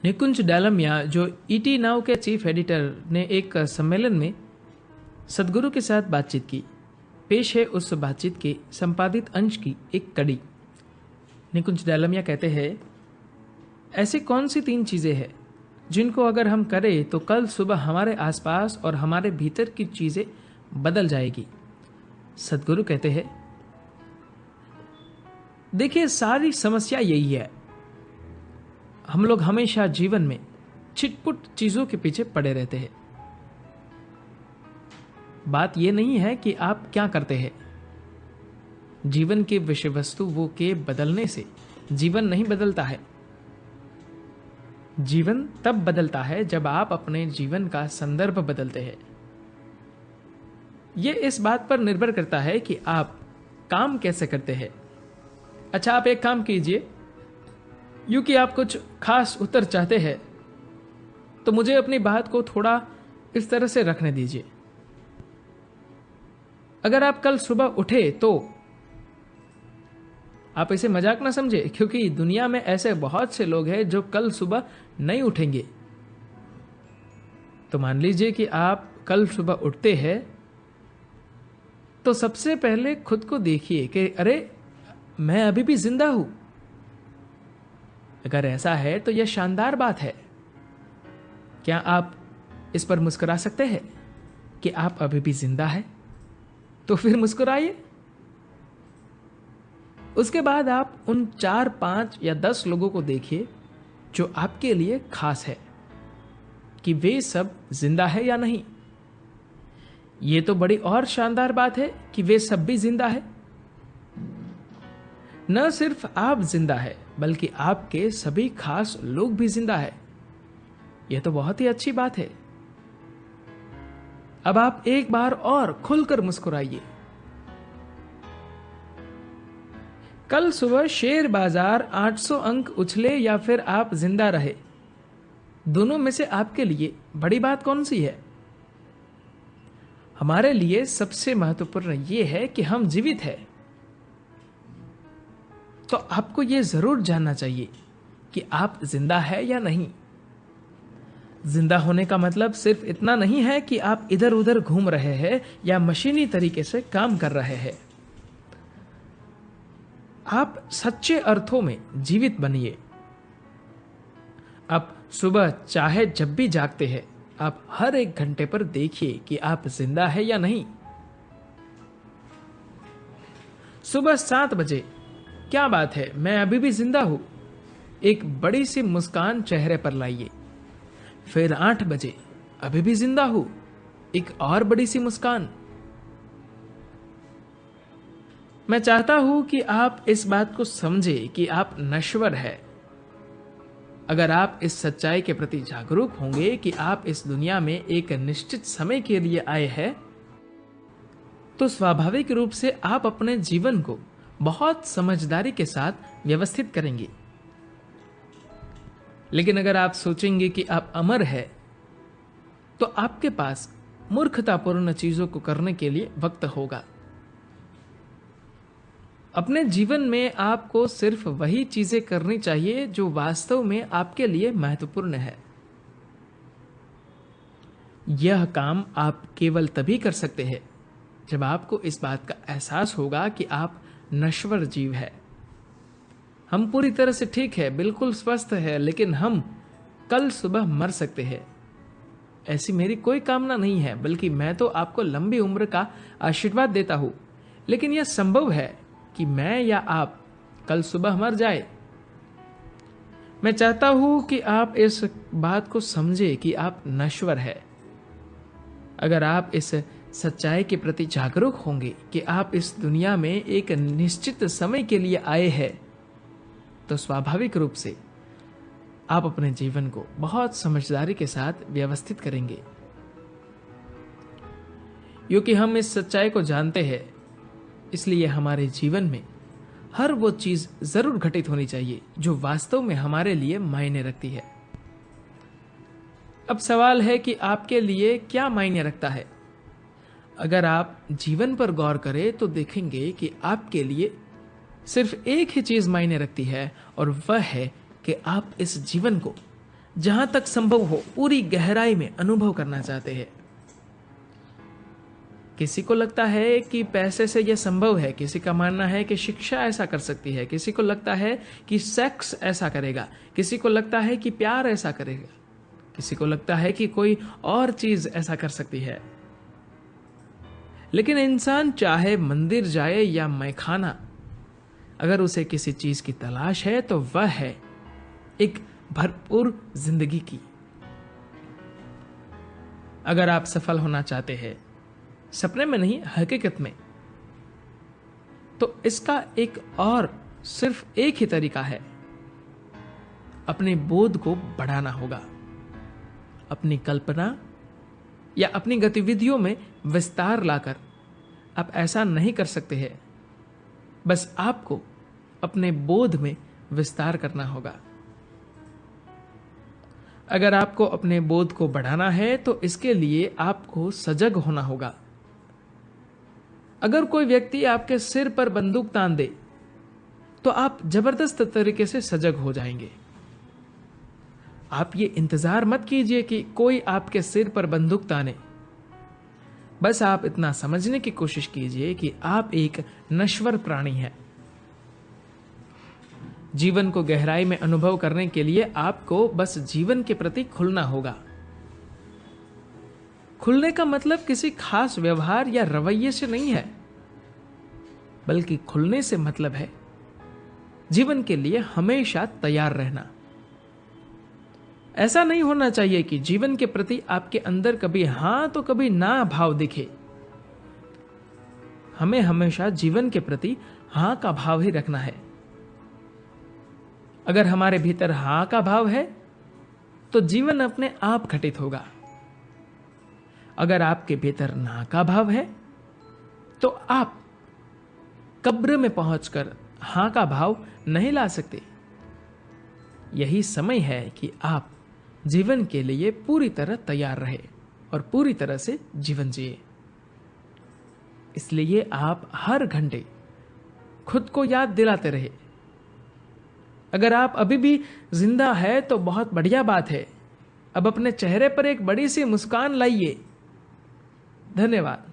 निकुंज डालमिया, जो ET now के chief editor, ने एक सम्मेलन में सदगुरु के साथ बातचीत की। पेश है उस बातचीत के संपादित अंश की एक कड़ी। निकुंज डालमिया कहते हैं, ऐसी कौन सी 3 चीजें हैं जिनको अगर हम करें तो कल सुबह हमारे आसपास और हमारे भीतर की चीजें बदल जाएगी। सदगुरु कहते हैं, देखिए सारी समस्या यही है, हम लोग हमेशा जीवन में छिटपुट चीजों के पीछे पड़े रहते हैं। बात यह नहीं है कि आप क्या करते हैं, जीवन के विषय वस्तु के बदलने से जीवन नहीं बदलता है। जीवन तब बदलता है जब आप अपने जीवन का संदर्भ बदलते हैं। यह इस बात पर निर्भर करता है कि आप काम कैसे करते हैं। अच्छा, आप एक काम कीजिए, यूं कि आप कुछ खास उत्तर चाहते हैं तो मुझे अपनी बात को थोड़ा इस तरह से रखने दीजिए। अगर आप कल सुबह उठे तो आप इसे मजाक ना समझे, क्योंकि दुनिया में ऐसे बहुत से लोग हैं जो कल सुबह नहीं उठेंगे। तो मान लीजिए कि आप कल सुबह उठते हैं तो सबसे पहले खुद को देखिए कि अरे मैं अभी भी जिंदा हूं। अगर ऐसा है तो यह शानदार बात है। क्या आप इस पर मुस्कुरा सकते हैं कि आप अभी भी जिंदा हैं? तो फिर मुस्कुराइए। उसके बाद आप उन 4, 5 या 10 लोगों को देखिए जो आपके लिए खास है, कि वे सब जिंदा है या नहीं। यह तो बड़ी और शानदार बात है कि वे सब भी जिंदा है। न सिर्फ आप जिंदा है बल्कि आपके सभी खास लोग भी जिंदा है। यह तो बहुत ही अच्छी बात है। अब आप एक बार और खुलकर मुस्कुराइए। कल सुबह शेयर बाजार 800 अंक उछले या फिर आप जिंदा रहे, दोनों में से आपके लिए बड़ी बात कौन सी है? हमारे लिए सबसे महत्वपूर्ण यह है कि हम जीवित हैं। तो आपको यह जरूर जानना चाहिए कि आप जिंदा है या नहीं। जिंदा होने का मतलब सिर्फ इतना नहीं है कि आप इधर उधर घूम रहे हैं या मशीनी तरीके से काम कर रहे हैं। आप सच्चे अर्थों में जीवित बनिए। आप सुबह चाहे जब भी जागते हैं, आप हर 1 घंटे पर देखिए कि आप जिंदा है या नहीं। सुबह 7 बजे, क्या बात है, मैं अभी भी जिंदा हूं, एक बड़ी सी मुस्कान चेहरे पर लाइए। फिर 8 बजे, अभी भी जिंदा हूं, एक और बड़ी सी मुस्कान। मैं चाहता हूं कि आप इस बात को समझें कि आप नश्वर है। अगर आप इस सच्चाई के प्रति जागरूक होंगे कि आप इस दुनिया में एक निश्चित समय के लिए आए हैं, तो स्वाभाविक रूप से आप अपने जीवन को बहुत समझदारी के साथ व्यवस्थित करेंगे। लेकिन अगर आप सोचेंगे कि आप अमर है, तो आपके पास मूर्खतापूर्ण चीजों को करने के लिए वक्त होगा। अपने जीवन में आपको सिर्फ वही चीजें करनी चाहिए जो वास्तव में आपके लिए महत्वपूर्ण है। यह काम आप केवल तभी कर सकते हैं जब आपको इस बात का एहसास होगा कि आप नश्वर जीव है। हम पूरी तरह से ठीक है, बिल्कुल स्वस्थ है, लेकिन हम कल सुबह मर सकते हैं। ऐसी मेरी कोई कामना नहीं है, बल्कि मैं तो आपको लंबी उम्र का आशीर्वाद देता हूं। लेकिन यह संभव है कि मैं या आप कल सुबह मर जाए। मैं चाहता हूं कि आप इस बात को समझे कि आप नश्वर है। अगर आप इस सच्चाई के प्रति जागरूक होंगे कि आप इस दुनिया में एक निश्चित समय के लिए आए हैं, तो स्वाभाविक रूप से आप अपने जीवन को बहुत समझदारी के साथ व्यवस्थित करेंगे। क्योंकि हम इस सच्चाई को जानते हैं, इसलिए हमारे जीवन में हर वो चीज जरूर घटित होनी चाहिए जो वास्तव में हमारे लिए मायने रखती है। अब सवाल है कि आपके लिए क्या मायने रखता है। अगर आप जीवन पर गौर करें तो देखेंगे कि आपके लिए सिर्फ एक ही चीज मायने रखती है, और वह है कि आप इस जीवन को जहां तक संभव हो पूरी गहराई में अनुभव करना चाहते हैं। किसी को लगता है कि पैसे से यह संभव है, किसी का मानना है कि शिक्षा ऐसा कर सकती है, किसी को लगता है कि सेक्स ऐसा करेगा, किसी को लगता है कि प्यार ऐसा करेगा, किसी को लगता है कि कोई और चीज ऐसा कर सकती है। लेकिन इंसान चाहे मंदिर जाए या मैखाना, अगर उसे किसी चीज की तलाश है तो वह है एक भरपूर जिंदगी की। अगर आप सफल होना चाहते हैं, सपने में नहीं हकीकत में, तो इसका एक और सिर्फ एक ही तरीका है, अपने बोध को बढ़ाना होगा। अपनी कल्पना या अपनी गतिविधियों में विस्तार लाकर आप ऐसा नहीं कर सकते हैं। बस आपको अपने बोध में विस्तार करना होगा। अगर आपको अपने बोध को बढ़ाना है तो इसके लिए आपको सजग होना होगा। अगर कोई व्यक्ति आपके सिर पर बंदूक तान दे तो आप जबरदस्त तरीके से सजग हो जाएंगे। आप ये इंतजार मत कीजिए कि कोई आपके सिर पर बंदूक ताने। बस आप इतना समझने की कोशिश कीजिए कि आप एक नश्वर प्राणी हैं। जीवन को गहराई में अनुभव करने के लिए आपको बस जीवन के प्रति खुलना होगा। खुलने का मतलब किसी खास व्यवहार या रवैये से नहीं है, बल्कि खुलने से मतलब है जीवन के लिए हमेशा तैयार रहना। ऐसा नहीं होना चाहिए कि जीवन के प्रति आपके अंदर कभी हां तो कभी ना भाव दिखे। हमें हमेशा जीवन के प्रति हां का भाव ही रखना है। अगर हमारे भीतर हां का भाव है तो जीवन अपने आप घटित होगा। अगर आपके भीतर ना का भाव है तो आप कब्र में पहुंचकर हां का भाव नहीं ला सकते। यही समय है कि आप जीवन के लिए पूरी तरह तैयार रहे और पूरी तरह से जीवन जिए। इसलिए आप हर घंटे खुद को याद दिलाते रहे। अगर आप अभी भी जिंदा है तो बहुत बढ़िया बात है। अब अपने चेहरे पर एक बड़ी सी मुस्कान लाइए। धन्यवाद।